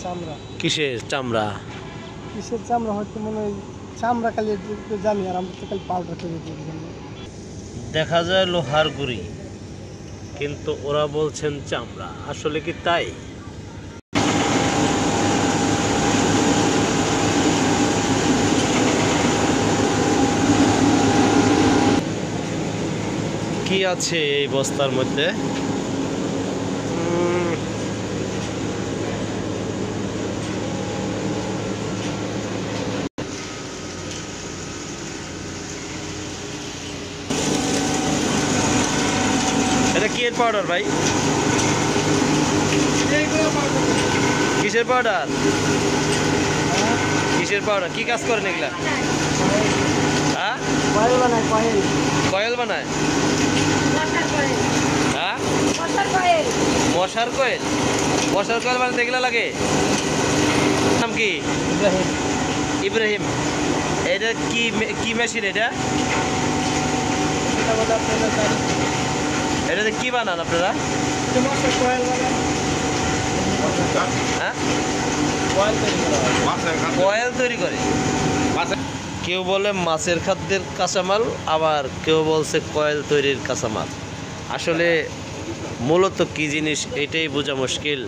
চামড়া। কিসের চামড়া? কিসের চামড়া হয়তো মনে হয় চামড়া খালি জানি, আর আমরা তো খালি পাউডার করে দিই। দেখা যায় লোহার গুড়ি, কিন্তু ওরা বলছেন চামড়া। আসলে কি তাই? কি আছে এই বস্তার মধ্যে? এটা কি এর পাউডার ভাই? কিসের পাউডার? কিসের পাউডার? কি কাজ করেন এগুলা? হ্যাঁ, কয়েল বানায়, কয়েল। কয়েল বানায়? হ্যাঁ, মশার কয়েল। মশার কয়েল। মশার কয়েল বানাতে এগুলা লাগে? নাম কি? ইব্রাহিম। ইব্রাহিম। এটা কি কি মেশিন এটা? এটা বলে আপনারা জানেন। এটাতে কি বানান আপনারা? মশার কয়েল বানায়। হ্যাঁ, কয়েল তৈরি করা হয়। কয়েল তৈরি করে। কেউ বলে মাছের খাদ্যের কাঁচামাল, আবার কেউ বলছে কয়েল তৈরির কাঁচামাল। আসলে মূলত কি জিনিস এটাই বোঝা মুশকিল।